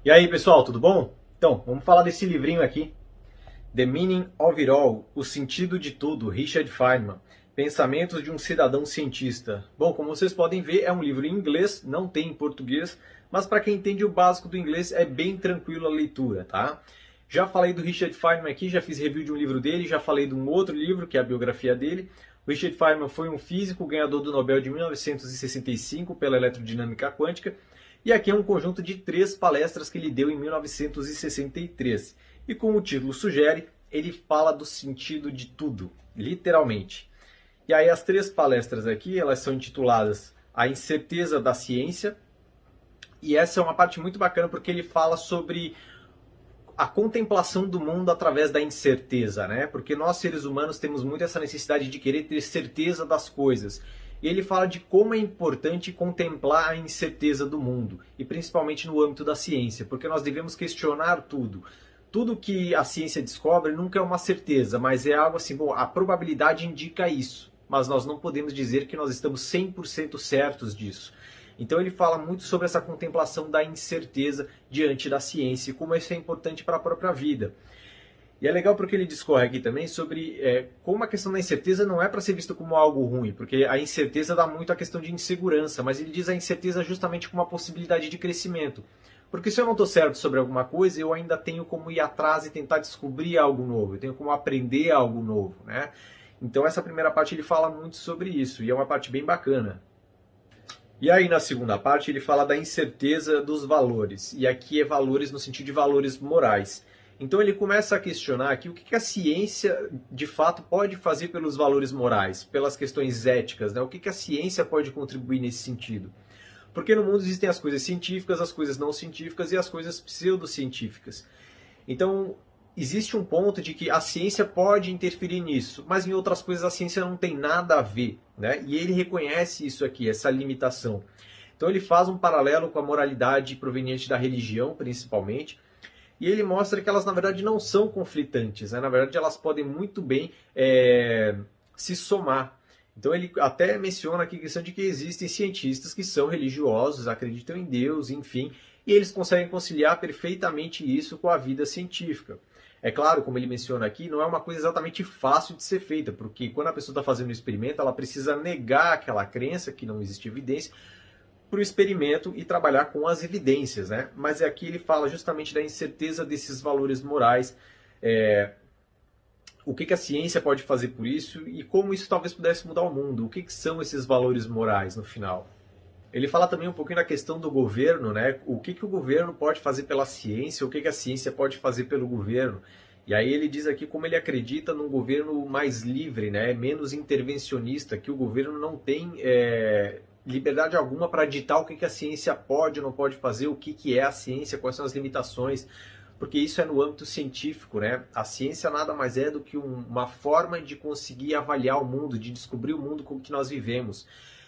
E aí, pessoal, tudo bom? Então, vamos falar desse livrinho aqui, The Meaning of It All, O Sentido de Tudo, Richard Feynman, Pensamentos de um Cidadão Cientista. Bom, como vocês podem ver, é um livro em inglês, não tem em português, mas para quem entende o básico do inglês é bem tranquilo a leitura, tá? Já falei do Richard Feynman aqui, já fiz review de um livro dele, já falei de um outro livro, que é a biografia dele. O Richard Feynman foi um físico ganhador do Nobel de 1965 pela eletrodinâmica quântica, e aqui é um conjunto de 3 palestras que ele deu em 1963. E como o título sugere, ele fala do sentido de tudo, literalmente. E aí as 3 palestras aqui, elas são intituladas A Incerteza da Ciência, e essa é uma parte muito bacana porque ele fala sobre a contemplação do mundo através da incerteza, né? Porque nós seres humanos temos muito essa necessidade de querer ter certeza das coisas. E ele fala de como é importante contemplar a incerteza do mundo, e principalmente no âmbito da ciência, porque nós devemos questionar tudo. Tudo que a ciência descobre nunca é uma certeza, mas é algo assim, bom, a probabilidade indica isso, mas nós não podemos dizer que nós estamos 100% certos disso. Então ele fala muito sobre essa contemplação da incerteza diante da ciência e como isso é importante para a própria vida. E é legal porque ele discorre aqui também sobre como a questão da incerteza não é para ser visto como algo ruim, porque a incerteza dá muito a questão de insegurança, mas ele diz a incerteza justamente como uma possibilidade de crescimento. Porque se eu não estou certo sobre alguma coisa, eu ainda tenho como ir atrás e tentar descobrir algo novo, eu tenho como aprender algo novo, né? Então essa primeira parte ele fala muito sobre isso, e é uma parte bem bacana. E aí na segunda parte ele fala da incerteza dos valores, e aqui é valores no sentido de valores morais. Então ele começa a questionar aqui o que a ciência de fato pode fazer pelos valores morais, pelas questões éticas, né? O que a ciência pode contribuir nesse sentido. Porque no mundo existem as coisas científicas, as coisas não científicas e as coisas pseudocientíficas. Então existe um ponto de que a ciência pode interferir nisso, mas em outras coisas a ciência não tem nada a ver, né? E ele reconhece isso aqui, essa limitação. Então ele faz um paralelo com a moralidade proveniente da religião, principalmente, e ele mostra que elas, na verdade, não são conflitantes, né? Na verdade, elas podem muito bem se somar. Então ele até menciona aqui a questão de que existem cientistas que são religiosos, acreditam em Deus, enfim, e eles conseguem conciliar perfeitamente isso com a vida científica. É claro, como ele menciona aqui, não é uma coisa exatamente fácil de ser feita, porque quando a pessoa está fazendo um experimento, ela precisa negar aquela crença, que não existe evidência, para o experimento e trabalhar com as evidências, né? Mas aqui ele fala justamente da incerteza desses valores morais, o que a ciência pode fazer por isso e como isso talvez pudesse mudar o mundo. O que são esses valores morais no final? Ele fala também um pouquinho da questão do governo, né? O que o governo pode fazer pela ciência, o que a ciência pode fazer pelo governo. E aí ele diz aqui como ele acredita num governo mais livre, né? Menos intervencionista, que o governo não tem liberdade alguma para ditar o que a ciência pode ou não pode fazer, o que é a ciência, quais são as limitações, porque isso é no âmbito científico, né? A ciência nada mais é do que uma forma de conseguir avaliar o mundo, de descobrir o mundo com que nós vivemos.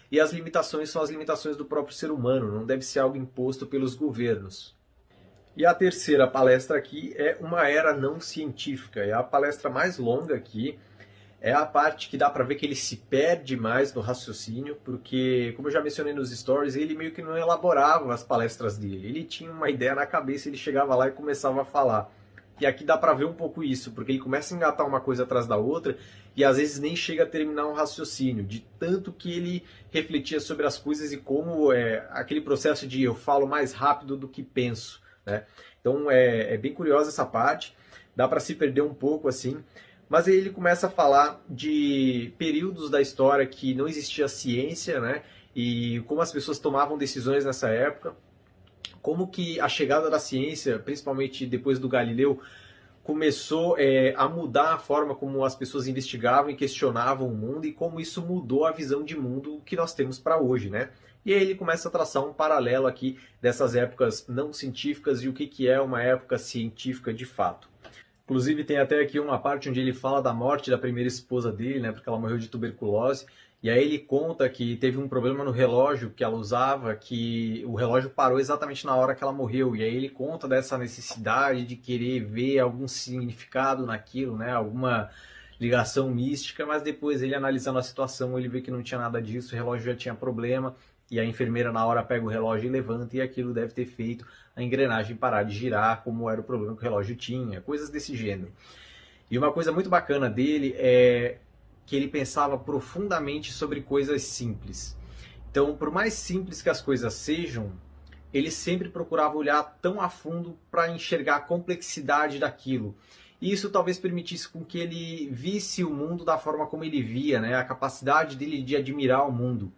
E as limitações são as limitações do próprio ser humano, não deve ser algo imposto pelos governos. E a terceira palestra aqui é Uma Era Não Científica, é a palestra mais longa aqui, é a parte que dá para ver que ele se perde mais no raciocínio, porque, como eu já mencionei nos stories, ele meio que não elaborava as palestras dele. Ele tinha uma ideia na cabeça, ele chegava lá e começava a falar. E aqui dá para ver um pouco isso, porque ele começa a engatar uma coisa atrás da outra e às vezes nem chega a terminar um raciocínio, de tanto que ele refletia sobre as coisas e como aquele processo de eu falo mais rápido do que penso, né? Então é bem curiosa essa parte, dá para se perder um pouco assim. Mas aí ele começa a falar de períodos da história que não existia ciência, né? E como as pessoas tomavam decisões nessa época, como que a chegada da ciência, principalmente depois do Galileu, começou a mudar a forma como as pessoas investigavam e questionavam o mundo e como isso mudou a visão de mundo que nós temos para hoje, né? E aí ele começa a traçar um paralelo aqui dessas épocas não científicas e o que é uma época científica de fato. Inclusive tem até aqui uma parte onde ele fala da morte da primeira esposa dele, né, porque ela morreu de tuberculose. E aí ele conta que teve um problema no relógio que ela usava, que o relógio parou exatamente na hora que ela morreu. E aí ele conta dessa necessidade de querer ver algum significado naquilo, né, alguma ligação mística, mas depois ele analisando a situação, ele vê que não tinha nada disso, o relógio já tinha problema e a enfermeira na hora pega o relógio e levanta, e aquilo deve ter feito a engrenagem parar de girar, como era o problema que o relógio tinha, coisas desse gênero. E uma coisa muito bacana dele é que ele pensava profundamente sobre coisas simples. Então, por mais simples que as coisas sejam, ele sempre procurava olhar tão a fundo para enxergar a complexidade daquilo. E isso talvez permitisse com que ele visse o mundo da forma como ele via, né? A capacidade dele de admirar o mundo.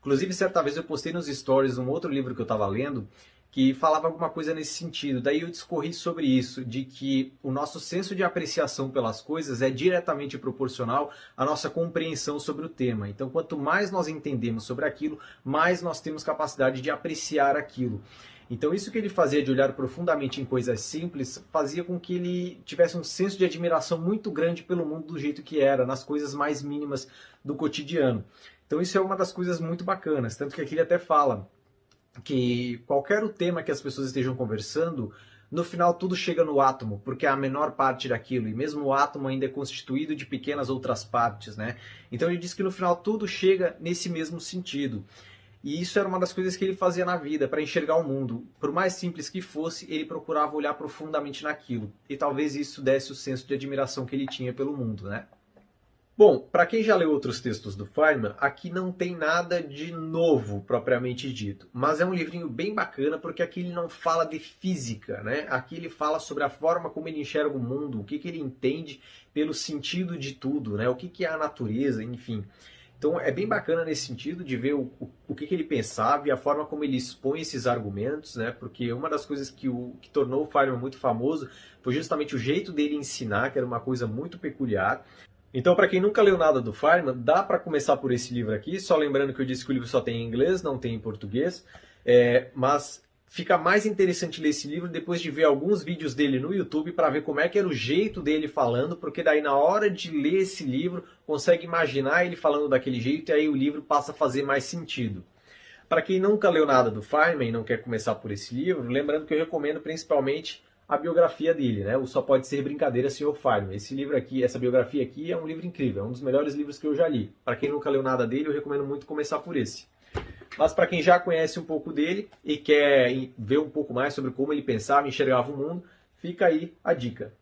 Inclusive, certa vez eu postei nos stories um outro livro que eu estava lendo, que falava alguma coisa nesse sentido. Daí eu discorri sobre isso, de que o nosso senso de apreciação pelas coisas é diretamente proporcional à nossa compreensão sobre o tema. Então, quanto mais nós entendemos sobre aquilo, mais nós temos capacidade de apreciar aquilo. Então, isso que ele fazia de olhar profundamente em coisas simples, fazia com que ele tivesse um senso de admiração muito grande pelo mundo do jeito que era, nas coisas mais mínimas do cotidiano. Então, isso é uma das coisas muito bacanas, tanto que aqui ele até fala que qualquer o tema que as pessoas estejam conversando, no final tudo chega no átomo, porque é a menor parte daquilo, e mesmo o átomo ainda é constituído de pequenas outras partes, né? Então ele diz que no final tudo chega nesse mesmo sentido. E isso era uma das coisas que ele fazia na vida, para enxergar o mundo. Por mais simples que fosse, ele procurava olhar profundamente naquilo. E talvez isso desse o senso de admiração que ele tinha pelo mundo, né? Bom, para quem já leu outros textos do Feynman, aqui não tem nada de novo propriamente dito, mas é um livrinho bem bacana porque aqui ele não fala de física, né? Aqui ele fala sobre a forma como ele enxerga o mundo, o que ele entende pelo sentido de tudo, né? O que é a natureza, enfim. Então é bem bacana nesse sentido de ver o que ele pensava e a forma como ele expõe esses argumentos, né? Porque uma das coisas que tornou o Feynman muito famoso foi justamente o jeito dele ensinar, que era uma coisa muito peculiar. Então, para quem nunca leu nada do Feynman, dá para começar por esse livro aqui, só lembrando que eu disse que o livro só tem em inglês, não tem em português, mas fica mais interessante ler esse livro depois de ver alguns vídeos dele no YouTube para ver como é que era o jeito dele falando, porque daí na hora de ler esse livro, consegue imaginar ele falando daquele jeito e aí o livro passa a fazer mais sentido. Para quem nunca leu nada do Feynman e não quer começar por esse livro, lembrando que eu recomendo principalmente a biografia dele, né? O Só Pode Ser Brincadeira, Sr. Feynman. Esse livro aqui, essa biografia aqui é um livro incrível, é um dos melhores livros que eu já li. Para quem nunca leu nada dele, eu recomendo muito começar por esse. Mas para quem já conhece um pouco dele e quer ver um pouco mais sobre como ele pensava e enxergava o mundo, fica aí a dica.